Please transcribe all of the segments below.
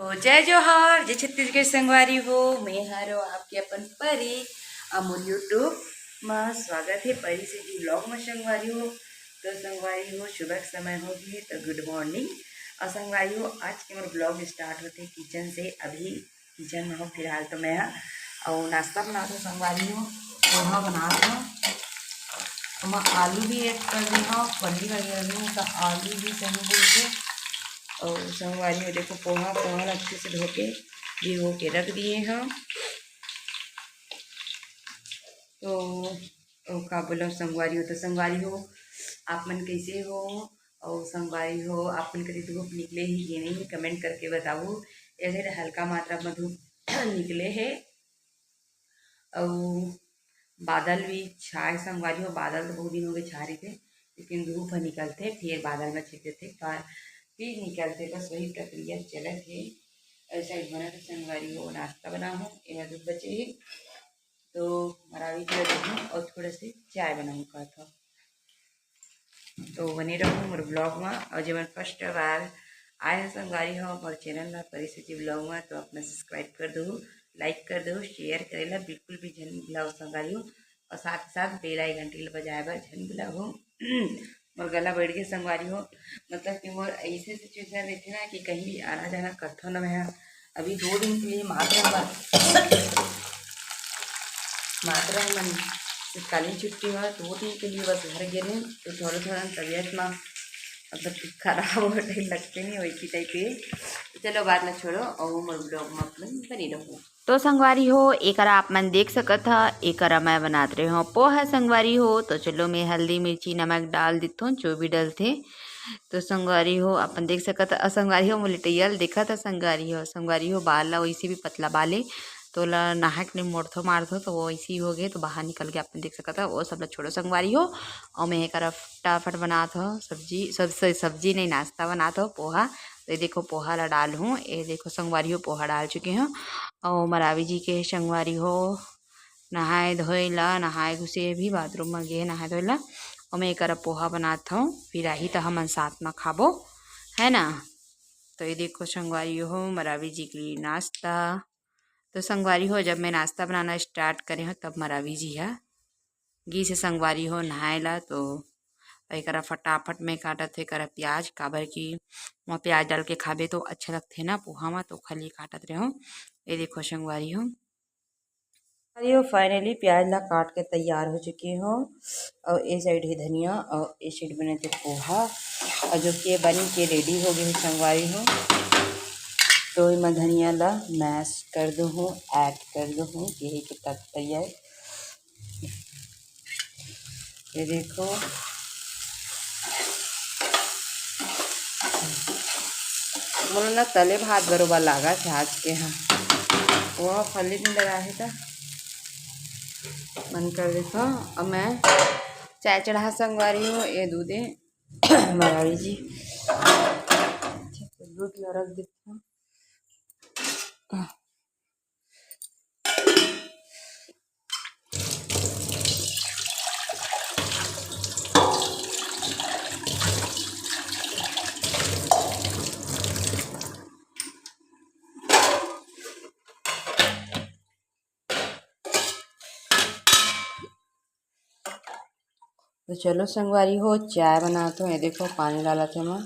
जय जोहार जय छत्तीसगढ़ संगवारी हो। मैं हारो आपके अपन परी अमूल यूट्यूब में स्वागत है। परी से जी ब्लॉग में संगवारी हो। तो संगवारी हो सुबह के समय होगी तो गुड मॉर्निंग। और संगवारी हो आज के मेरे ब्लॉग स्टार्ट होते किचन से। अभी किचन में हो फिलहाल तो मैं और नाश्ता बना दो संगवारी हो। पोहा बना दो तो मैं आलू भी ऐड कर दी हूँ पनीर वगैरह तो आलू भी सही बोल के। और संगवारी में देखो पोहा अच्छे से धो के भिगो के रख दिए हैं। तो का बोलो संगवारी हो। तो संगवारी हो आप मन कैसे हो। और संगवारी हो आप मन कभी धूप निकले ही कि नहीं कमेंट करके बताओ। ऐसे हल्का मात्रा में धूप निकले है और बादल भी छाए। संगवारी हो बादल तो बहुत दिन हो गए छा रहे थे लेकिन धूप निकलते फिर बादल में छिपते थे फिर निकलते बस वही प्रक्रिया चलत है। ऐसा ही बना तो संगवारी हो नाश्ता बना हूँ एवं दूध बचे ही तो मरावी के दूँ और थोड़े से चाय बनाऊँ का था। तो बने रहूँ मेरे ब्लॉग में। और जब मैं फर्स्ट बार आए हैं संगवारी हो हमारे चैनल में परिस्थिति ब्लॉग में तो अपना सब्सक्राइब कर दो लाइक कर दो शेयर करेला बिल्कुल भी झन भुलाओ संगवारी हो। और साथ ही साथ बेल आई घंटी बजाए बर झन भुलाओ। मोर गला बैठ गया संगवारी हो मतलब कि मोर ऐसे सिचुएशन रहते ना कि कहीं भी आना जाना करता ना। मैं अभी 2 दिन के लिए मात्र मन काली छुट्टी हुआ 2 दिन के लिए बस घर गए तो थोड़ा तबीयत में मतलब खराब हो लगते नहीं वैसी टाइप के। चलो बात ना छोड़ो और मोर ब्लॉग में अपन बनी रहूँ। तो संगवारी हो एकरा आप मन देख सकत हा एकरा मैं बनात रहे हो पोहा संगवारी हो। तो चलो मैं हल्दी मिर्ची नमक डाल देता हूँ जो भी डलते। तो संगवारी हो अपन देख सकत संगवारी हो मुलिटैयल देखा था संगवारी हो बाल ला वैसे भी पतला बाले तो ला नहाक ने मोड़थो मारथो तो वो ऐसी हो गए तो बाहर निकल के अपन देख सकता वो सब ला छोड़ो संगवारी हो। और मैं एक फटाफट बनात हो सब्जी नहीं नाश्ता बनात हो पोहा। तो ये देखो पोहा ला डाल हूँ ये देखो संगवारी हो पोहा डाल चुके हूँ। और मरावी जी के संगवारी हो नहाए धोए ला नहाए घुसे भी बाथरूम में गए नहाए धोए ला। और मैं एक पोहा बनाता हूँ फिर आई तो हम साथ में खाबो है ना। तो ये देखो संगवारी हो मरावी जी के लिए नाश्ता। तो संगवारी हो जब मैं नाश्ता बनाना स्टार्ट करे हूँ तब मरावी जी है घी से संगवारी हो नहाए ला। तो एक फटाफट में काटत थे करा प्याज काबर की वहाँ प्याज डाल के खाबे तो अच्छा लगते ना पोहा में तो खाली काटत रहे हो। ये देखो संगवारी हो फाइनली प्याज ला काट के तैयार हो चुके हो। और ये साइड है धनिया और ये साइड बने थे पोहा और जो कि बन के रेडी हो गए संगवारी हो। तो मैं धनिया ला मैश कर दूँ ऐड कर दूँ यही के तात्पर्य है। ये देखो बोलो ना तले भात बरोबर लागा आज के हाँ वो फली नहीं लगा है था मन कर देखो। और मैं चाय चढ़ा संगवारी हूँ ये दूधे मरावी जी दूध ला रख देता हूँ। तो चलो संगवारी हो चाय बनाते हूँ। ये देखो पानी डाला थे मैं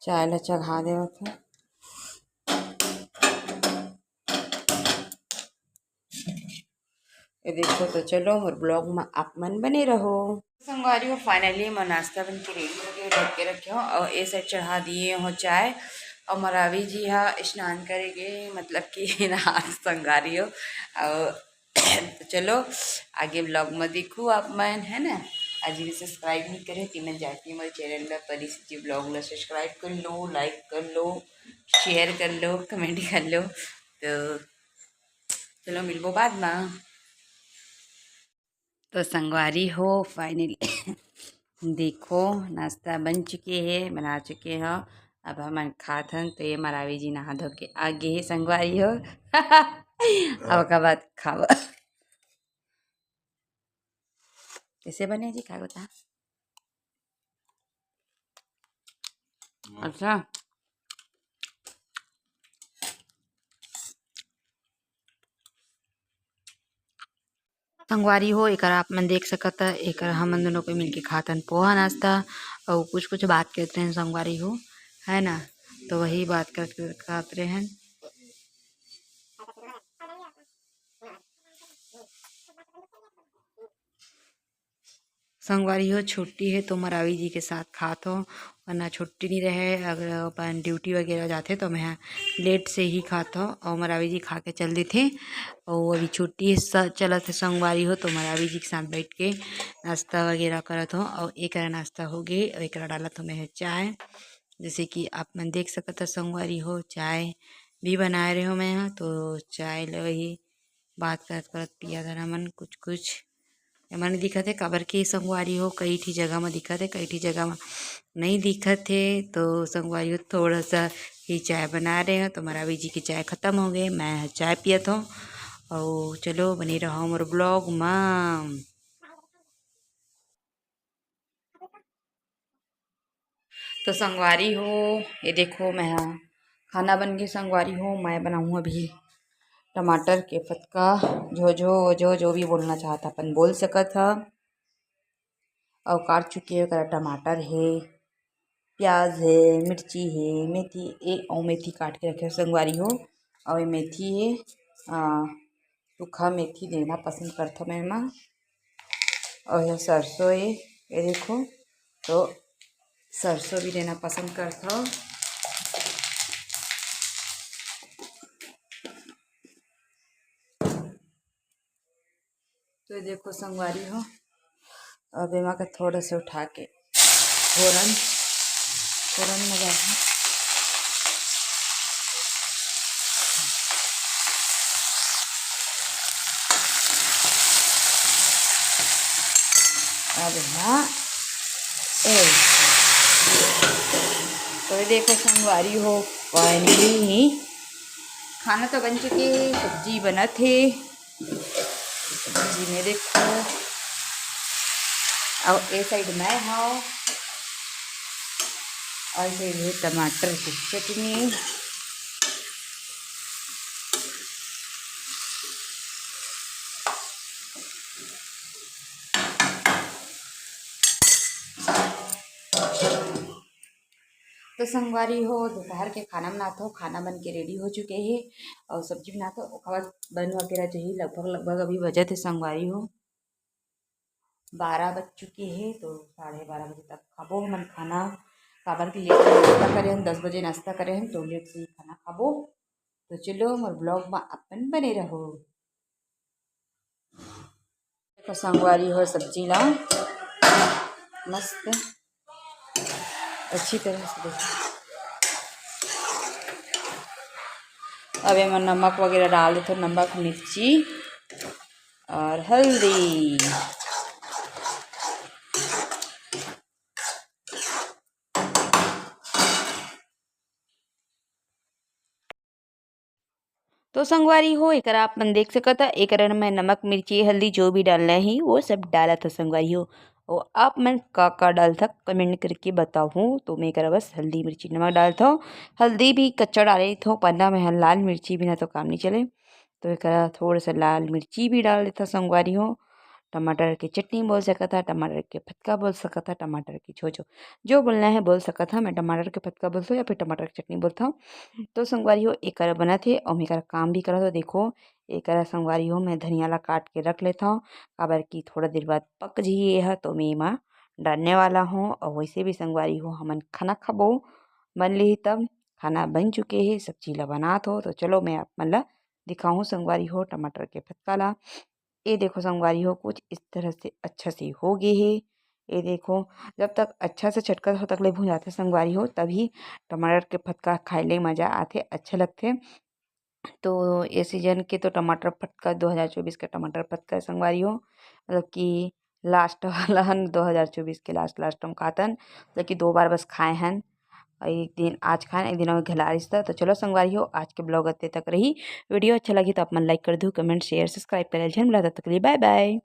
चाय ला चढ़ा दे थे। ये देखो तो चलो और ब्लॉग में आप मन बने रहो। संगवारी हो फाइनली मैं नाश्ता बन के रेडी हो गया ढक के रखे हो और ये साइड चढ़ा दिए हो चाय। और मरावी जी हाँ स्नान करेंगे मतलब कि नहा संगवारी हो। और तो चलो आगे ब्लॉग में देखो आप मन है ना। आज भी सब्सक्राइब नहीं करे कि मैं जाती हूँ मेरे चैनल में परिस्थिति ब्लॉग ला सब्सक्राइब कर लो लाइक कर लो शेयर कर लो कमेंट कर लो। तो चलो मिलबो बाद में। तो संगवारी हो फाइनली देखो नाश्ता बन चुके हैं बना चुके हैं अब हम खात हन। तो ये मरावी जी नहा धो के आगे है संगवारी हो अब का बाद खाओ कैसे बने जी खा बता। अच्छा संगवारी हो एक आप मन देख सकत है एक हमन दोनों को मिलके खातन पोहा नाश्ता और कुछ कुछ बात करते हैं संगवारी हो है ना। तो वही बात करते खाते हैं। संगवारी हो छुट्टी है तो मरावी जी के साथ खात हो वरना छुट्टी नहीं रहे अगर अपन ड्यूटी वगैरह जाते तो मैं लेट से ही खाता हूँ और मरावी जी खा के चल दी थे और अभी छुट्टी चलत है संगवारी हो तो मरावी जी के साथ बैठ के नाश्ता वगैरह करत हो और एक नाश्ता हो गई और एक डालत हो मैं चाय। जैसे कि आप मन देख सकते संगवारी हो चाय भी बना रहे हो मैं यहाँ तो चाय वही बात करत करत पिया था मन कुछ कुछ मैंने दिखा थे काबर की संगवारी हो कई ठी जगह में दिखा थे कई ठी जगह में नहीं दिखत थे तो संगवारी हो थोड़ा सा ही चाय बना रहे हैं तो मरावी जी की चाय ख़त्म हो गई मैं चाय पियत हूँ और चलो बनी रहो मोर ब्लॉग में। तो संगवारी हो ये देखो मैं खाना बन गई संगवारी हो मैं बनाऊँ अभी टमाटर के फतका जो भी बोलना चाहता अपन बोल सकत था और काट चुके हैं टमाटर है प्याज है मिर्ची है मेथी और मेथी काट के रखे संगवारी हो और ये मेथी है सूखा मेथी देना पसंद करता मैं माँ और यह सरसों है ये देखो तो सरसों भी देना पसंद करता हूँ। तो ये देखो संगवारी हो अब एमा का थोड़ा से उठा के फोरन फोरन में डालना अब यहाँ तो ये देखो संगवारी हो फाइनली खाना तो बन चुके सब्जी बना थे सब्जी में देखो और ए साइड मैं हाँ और साइड है टमाटर की चटनी तो संगवारी हो दोपहर के खाना बनाता हो खाना बन के रेडी हो चुके हैं और सब्जी बनाता हो बन वगैरह चाहिए लगभग लगभग अभी बजे थे संगवारी हो 12 बज चुके हैं तो 12:30 बजे तक खाबो मन खाना काबर की लेट नाश्ता करे हम 10 बजे नाश्ता करे हम तो लेट से ही खाना खाबो। तो चलो मोर ब्लॉग में अपन बने रहो। तो संगवारी हो सब्जी ला मस्त अच्छी तरह से देखो अब मैं नमक वगैरह डाल देते नमक मिर्ची और हल्दी तो संगवारी हो एक आप मन देख सकता एक में नमक मिर्ची हल्दी जो भी डालना ही वो सब डाला था संगवारी हो और आप मन का डाल था कमेंट करके बताऊँ तो मैं करा बस हल्दी मिर्ची नमक डालता हूँ हल्दी भी कच्चा डाले था पन्ना में लाल मिर्ची भी ना तो काम नहीं चले तो एक थोड़ा सा लाल मिर्ची भी डाल देता संगवारी हो। टमाटर की चटनी बोल सका था टमाटर के फतका बोल सका था टमाटर की छोचो जो बोलना है बोल सका था मैं टमाटर के फतका बोलता हूँ या फिर टमाटर की चटनी बोलता हूँ। तो संगवारी हो एक बना थे और मेरा काम भी करा तो देखो एक संगवारी हो मैं धनिया ला काट के रख लेता हूँ काबर की थोड़ा देर बाद पक जाइए है तो मैं माँ डालने वाला हूँ और वैसे भी संगवारी हो हमन खाना खाबो बन ली तब खाना बन चुके हैं सब्जी ला बनात हो तो चलो मैं आप मन ला दिखाऊँ संगवारी हो टमाटर के फतका ला ये देखो संगवारी हो कुछ इस तरह से अच्छा से हो गए है। ये देखो जब तक अच्छा से चटका हो तक ले भून जाते संगवारी हो तभी टमाटर के फतका खाए ले मज़ा आते अच्छे लगते। तो ये सीजन के तो टमाटर फटका 2024 का टमाटर फटका संगवारी हो मतलब कि लास्ट वाला हन 2024 के लास्ट हम खातन मतलब कि 2 बार बस खाए हैं एक दिन आज खाएं एक दिन और घला रिश्ता। तो चलो संगवारी हो आज के ब्लॉग अत्ते तक रही वीडियो अच्छा लगी तो आप मन लाइक कर दो कमेंट शेयर सब्सक्राइब करें मिला तब तक के लिए बाय बाय।